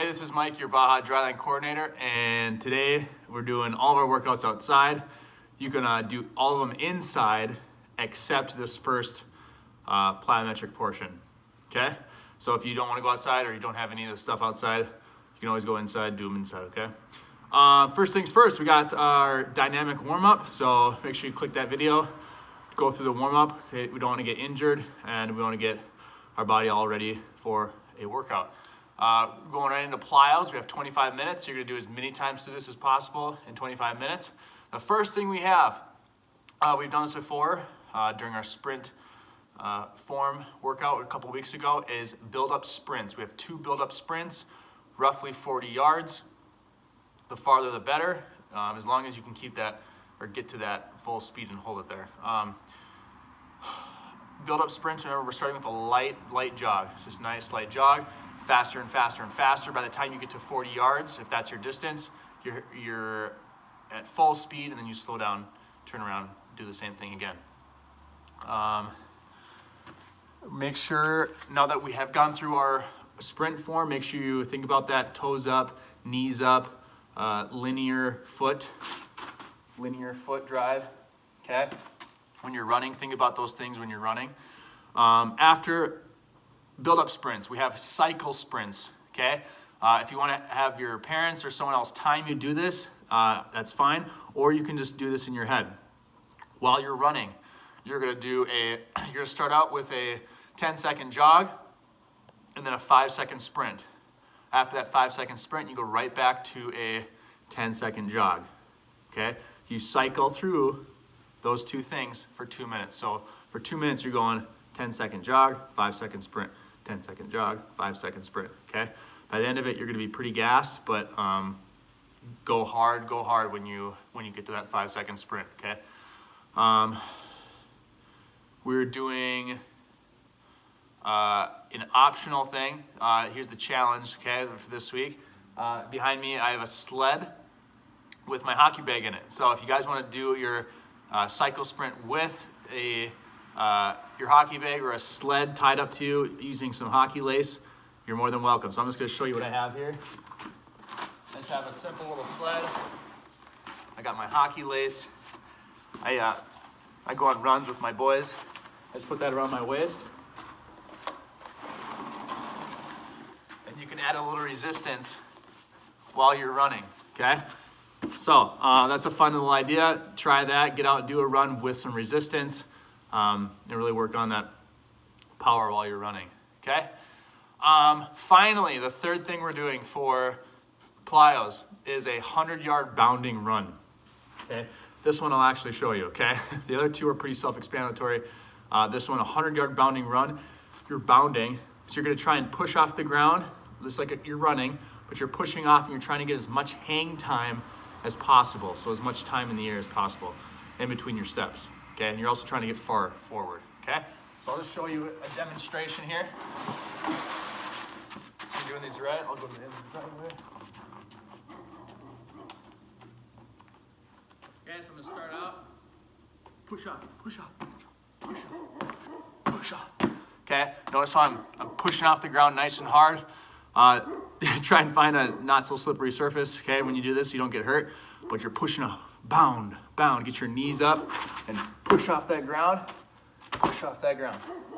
this is Mike, your BAHA Dryland coordinator, and today we're doing all of our workouts outside. You can do all of them inside except this first plyometric portion, okay? So if you don't want to go outside or you don't have any of the stuff outside, you can always go inside, do them inside, okay? First things first, we got our dynamic warm-up, so make sure you click that video, go through the warm-up. Okay? We don't want to get injured, and we want to get our body all ready for a workout. Going right into Plyos, we have 25 minutes. You're going to do as many times to this as possible in 25 minutes. The first thing we have, we've done this before during our sprint form workout a couple weeks ago, is build-up sprints. We have 2 build-up sprints, roughly 40 yards. The farther the better, as long as you can keep that or get to that full speed and hold it there. Build-up sprints, remember we're starting with a light jog, just nice light jog. Faster and faster and faster. By the time you get to 40 yards, if that's your distance, you're at full speed, and then you slow down, turn around, do the same thing again. Make sure, now that we have gone through our sprint form, make sure you think about that toes up, knees up, linear foot drive, okay? When you're running, think about those things when you're running. After build-up sprints, we have cycle sprints, okay? If you want to have your parents or someone else time you do this, that's fine, or you can just do this in your head. While you're running, you're going to start out with a 10-second jog and then a 5-second sprint. After that 5-second sprint, you go right back to a 10-second jog, okay? You cycle through those 2 things for 2 minutes. So for 2 minutes, you're going 10-second jog, 5-second sprint. 10-second jog, 5-second sprint, okay? By the end of it, you're gonna be pretty gassed, but go hard when you get to that 5-second sprint, okay? We're doing an optional thing. Here's the challenge, okay, for this week. Behind me, I have a sled with my hockey bag in it. So if you guys wanna do your cycle sprint with your hockey bag or a sled tied up to you using some hockey lace, you're more than welcome. So I'm just going to show you what I have here. I just have a simple little sled. I got my hockey lace. I go on runs with my boys. I just put that around my waist. And you can add a little resistance while you're running, okay? So that's a fun little idea. Try that. Get out and do a run with some resistance. And really work on that power while you're running, okay? Finally, the third thing we're doing for Plyos is a 100-yard bounding run, okay? This one I'll actually show you, okay? The other 2 are pretty self-explanatory. This one, a 100-yard bounding run. You're bounding, so you're gonna try and push off the ground, just like you're running, but you're pushing off and you're trying to get as much hang time as possible, so as much time in the air as possible in between your steps. Okay, and you're also trying to get far forward, okay? So I'll just show you a demonstration here. So you're doing these right, I'll go to the end of the driveway. Okay, so I'm gonna start out, push up, push up, push up, push up. Okay, notice how I'm pushing off the ground nice and hard. Try and find a not so slippery surface, okay? When you do this, you don't get hurt, but you're pushing up. Bound, get your knees up and push off that ground,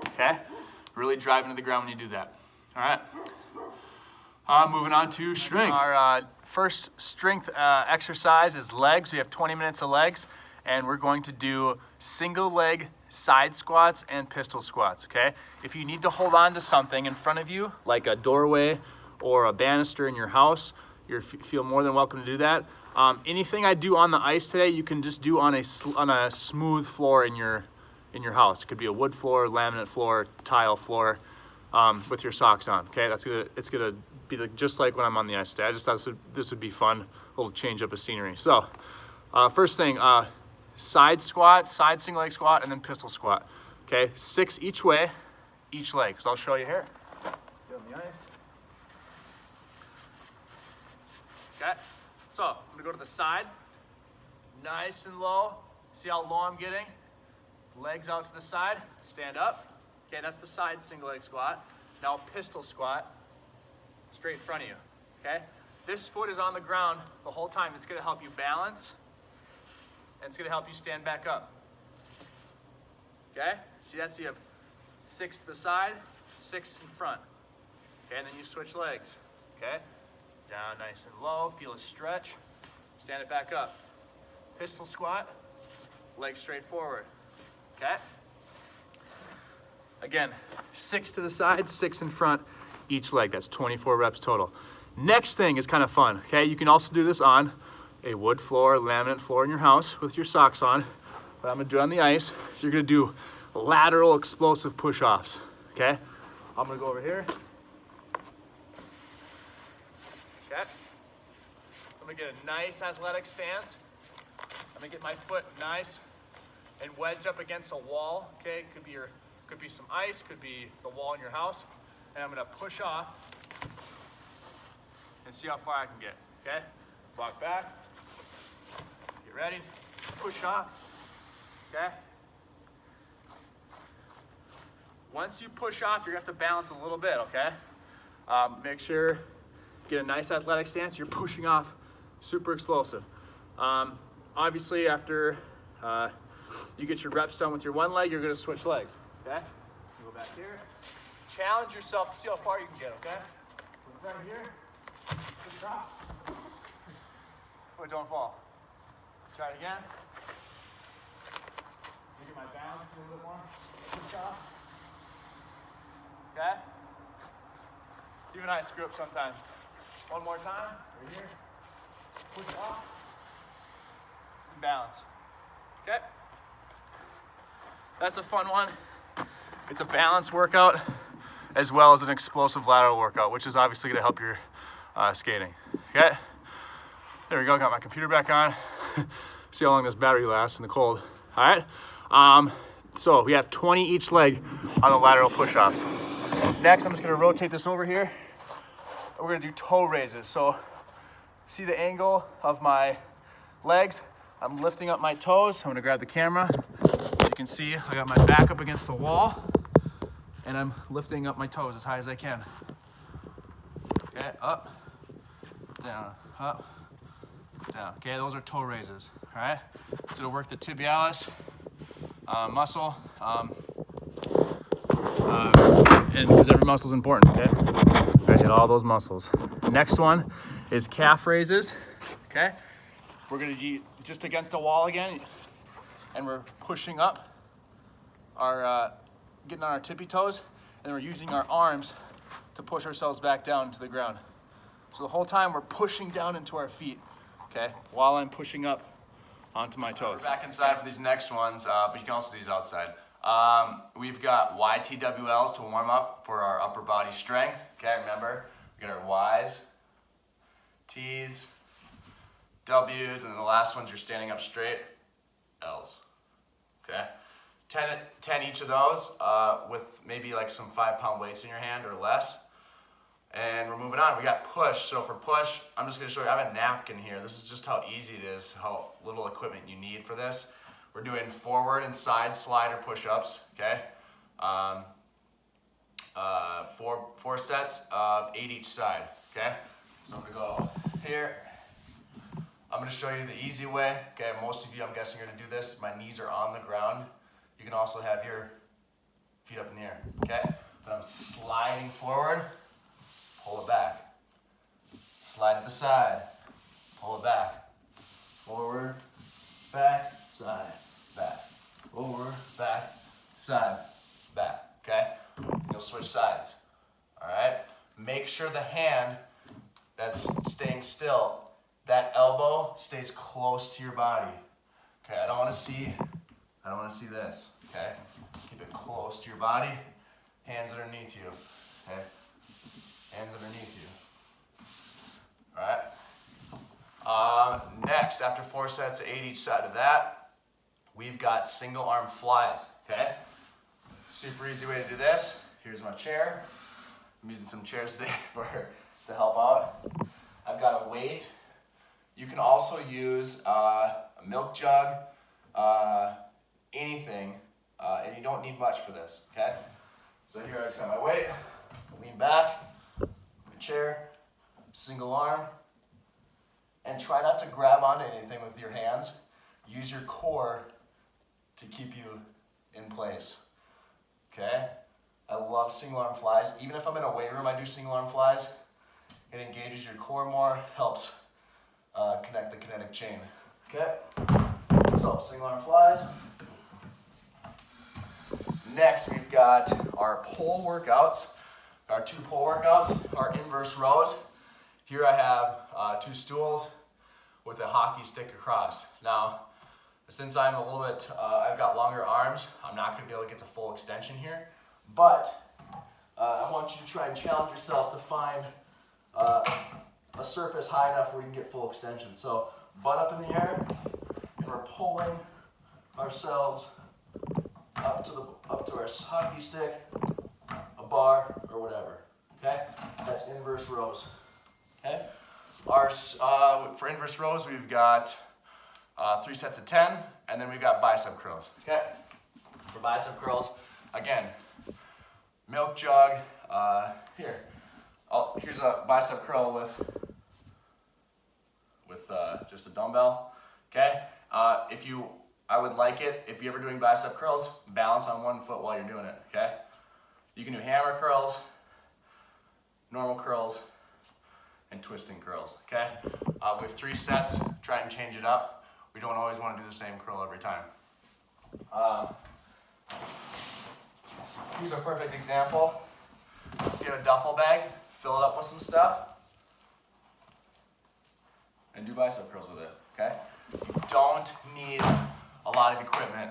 okay? Really drive into the ground when you do that, all right? Moving on to strength. Our first strength exercise is legs. We have 20 minutes of legs, and we're going to do single leg side squats and pistol squats, okay? If you need to hold on to something in front of you, like a doorway or a banister in your house, you feel more than welcome to do that. Anything I do on the ice today, you can just do on a smooth floor in your house. It could be a wood floor, laminate floor, tile floor, with your socks on. Okay, it's gonna be just like when I'm on the ice today. I just thought this would be fun, a little change up of scenery. So, first thing, side squat, side single leg squat, and then pistol squat. Okay, 6 each way, each leg. So I'll show you here. Get on the ice. Okay, so I'm gonna go to the side, nice and low. See how low I'm getting? Legs out to the side, stand up. Okay, that's the side single leg squat. Now pistol squat, straight in front of you. okay? This foot is on the ground the whole time. It's gonna help you balance, and it's gonna help you stand back up, okay? See that? So you have 6 to the side, 6 in front, okay? And then you switch legs, okay? Down nice and low, feel a stretch, stand it back up. Pistol squat, legs straight forward, okay? Again, 6 to the side, 6 in front, each leg. That's 24 reps total. Next thing is kind of fun, okay? You can also do this on a wood floor, laminate floor in your house with your socks on. But I'm gonna do it on the ice. You're gonna do lateral explosive push-offs, okay? I'm gonna go over here. Okay. I'm gonna get a nice athletic stance. I'm gonna get my foot nice and wedged up against a wall, okay? Could be some ice, could be the wall in your house. And I'm gonna push off and see how far I can get, okay? Walk back, get ready, push off, okay? Once you push off, you're gonna have to balance a little bit, okay? Make sure, get a nice athletic stance, you're pushing off, super explosive. Obviously, after you get your reps done with your one leg, you're gonna switch legs, okay? Go back here. Challenge yourself to see how far you can get, okay? Look right here. Good drop. Oh, don't fall. Try it again. Get my balance a little bit more. Push off. Okay? Even I screw up sometimes. One more time. Right here. Push off. And balance. Okay? That's a fun one. It's a balance workout as well as an explosive lateral workout, which is obviously gonna help your skating, okay? There we go, got my computer back on. See how long this battery lasts in the cold, all right? So we have 20 each leg on the lateral push-offs. Next, I'm just gonna rotate this over here. We're gonna do toe raises. So see the angle of my legs? I'm lifting up my toes. I'm gonna grab the camera. As you can see, I got my back up against the wall and I'm lifting up my toes as high as I can. Okay, up, down, up, down. Okay, those are toe raises, all right? So to work the tibialis muscle, and because every muscle is important, okay? Gotta hit all those muscles. Next one is calf raises, okay? We're gonna be just against the wall again, and we're pushing up, getting on our tippy toes, and we're using our arms to push ourselves back down to the ground. So the whole time we're pushing down into our feet, okay, while I'm pushing up onto my toes. We're back inside for these next ones, but you can also do these outside. We've got YTWLs to warm up for our upper body strength. Okay, remember, we got our Ys, Ts, Ws, and then the last ones you're standing up straight, Ls. Okay, 10 each of those with maybe like some 5-pound weights in your hand or less. And we're moving on. We got push. So for push, I'm just gonna show you, I have a napkin here. This is just how easy it is, how little equipment you need for this. We're doing forward and side slider push-ups, okay? 4 sets of 8 each side, okay? So I'm gonna go here. I'm gonna show you the easy way, okay? Most of you, I'm guessing, are gonna do this. My knees are on the ground. You can also have your feet up in the air, okay? But I'm sliding forward, pull it back. Slide to the side, pull it back. Forward, back, side, back. Over, back, side, back, okay? You'll switch sides, all right? Make sure the hand that's staying still, that elbow stays close to your body. Okay, I don't wanna see this, okay? Keep it close to your body, hands underneath you, okay? Hands underneath you, all right? Next, after 4 sets of 8 each side of that, we've got single arm flies, okay? Super easy way to do this. Here's my chair. I'm using some chairs today to help out. I've got a weight. You can also use a milk jug, anything, and you don't need much for this, okay? So here I just got my weight, lean back, my chair, single arm, and try not to grab onto anything with your hands. Use your core to keep you in place, okay? I love single arm flies. Even if I'm in a weight room, I do single arm flies. It engages your core more, helps connect the kinetic chain, okay? So, single arm flies. Next, we've got our pole workouts. Our 2 pole workouts are inverse rows. Here I have 2 stools with a hockey stick across. Now, since I'm a little bit, I've got longer arms, I'm not going to be able to get to full extension here, but I want you to try and challenge yourself to find a surface high enough where you can get full extension. So, butt up in the air, and we're pulling ourselves up to our hockey stick, a bar, or whatever. Okay, that's inverse rows. Okay, for inverse rows we've got 3 sets of 10, and then we've got bicep curls. Okay, for bicep curls, again, milk jug. Here's a bicep curl with just a dumbbell. Okay, I would like it if you're ever doing bicep curls, balance on one foot while you're doing it. Okay, you can do hammer curls, normal curls, and twisting curls. Okay, we have 3 sets. Try and change it up. We don't always want to do the same curl every time. Here's a perfect example. If you have a duffel bag, fill it up with some stuff, and do bicep curls with it, okay? You don't need a lot of equipment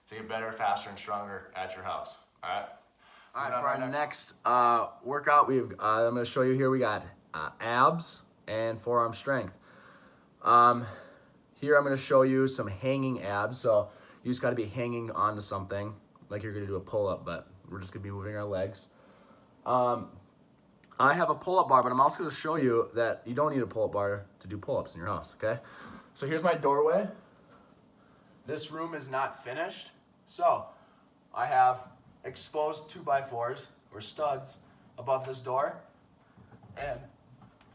to get better, faster, and stronger at your house, all right? All right, for our next workout, I'm going to show you here, we got abs and forearm strength. Here I'm going to show you some hanging abs, so you just got to be hanging onto something like you're going to do a pull-up, but we're just going to be moving our legs. I have a pull-up bar, but I'm also going to show you that you don't need a pull-up bar to do pull-ups in your house, okay? So here's my doorway. This room is not finished, so I have exposed 2x4s or studs above this door, and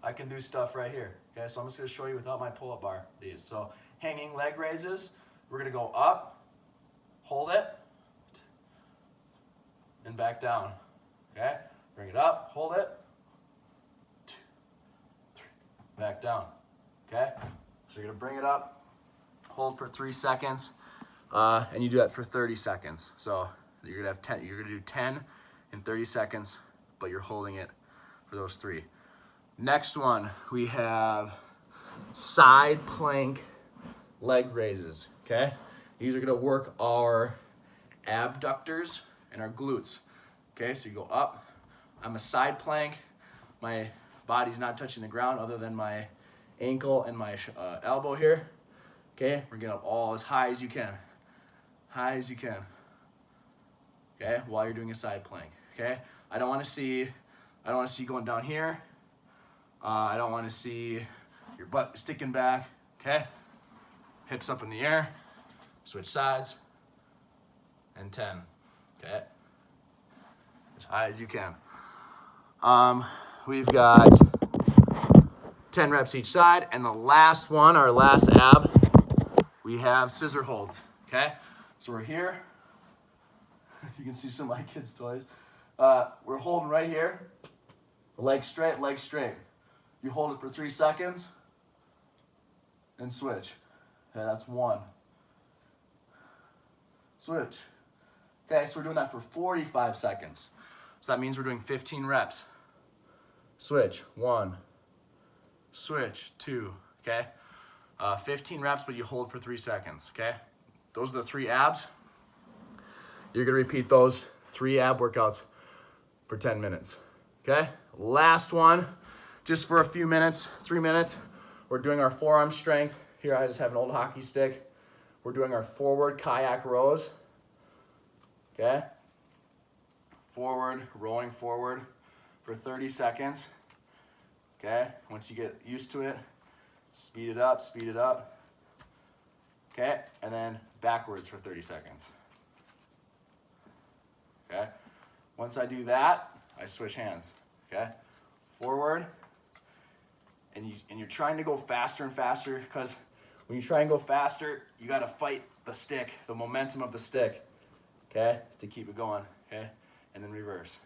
I can do stuff right here, okay? So I'm just going to show you without my pull-up bar these. So hanging leg raises, we're going to go up, hold it, and back down, okay? Bring it up, hold it, 2, 3, back down, okay? So you're gonna bring it up, hold for 3 seconds, and you do that for 30 seconds. So you're gonna have 10. You're gonna do 10 in 30 seconds, but you're holding it for those 3. Next one, we have side plank leg raises. Okay, these are gonna work our abductors and our glutes. Okay, so you go up. I'm a side plank. My body's not touching the ground other than my ankle and my elbow here. Okay, we're getting up all as high as you can. High as you can. Okay, while you're doing a side plank. Okay, I don't want to see you going down here. I don't want to see your butt sticking back. Okay, hips up in the air. Switch sides. And 10. Okay, as high as you can. We've got 10 reps each side, and the last one, our last ab, we have scissor holds. Okay, so we're here. You can see some of my kids' toys. We're holding right here. Leg straight, leg straight. You hold it for 3 seconds, and switch. Okay, that's 1. Switch. Okay, so we're doing that for 45 seconds. So that means we're doing 15 reps. Switch, 1. Switch, 2, okay? 15 reps, but you hold for 3 seconds, okay? Those are the 3 abs. You're gonna repeat those 3 ab workouts for 10 minutes, okay? Last one, just for a few minutes, 3 minutes, we're doing our forearm strength. Here I just have an old hockey stick. We're doing our forward kayak rows, okay? Forward, rowing forward for 30 seconds. Okay, once you get used to it, speed it up, okay, and then backwards for 30 seconds. Okay, once I do that, I switch hands, okay, forward, and you're trying to go faster and faster, because when you try and go faster, you got to fight the stick, the momentum of the stick, okay, to keep it going, okay, and then reverse,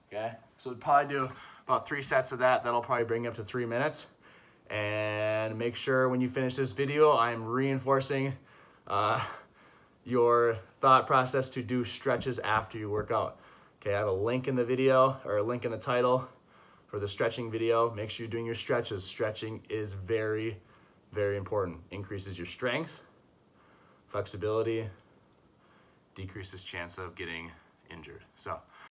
okay. So we'll probably do about 3 sets of that. That'll probably bring you up to 3 minutes. And make sure when you finish this video, I'm reinforcing your thought process to do stretches after you work out. Okay, I have a link in the video, or a link in the title for the stretching video. Make sure you're doing your stretches. Stretching is very, very important. Increases your strength, flexibility, decreases chance of getting injured. So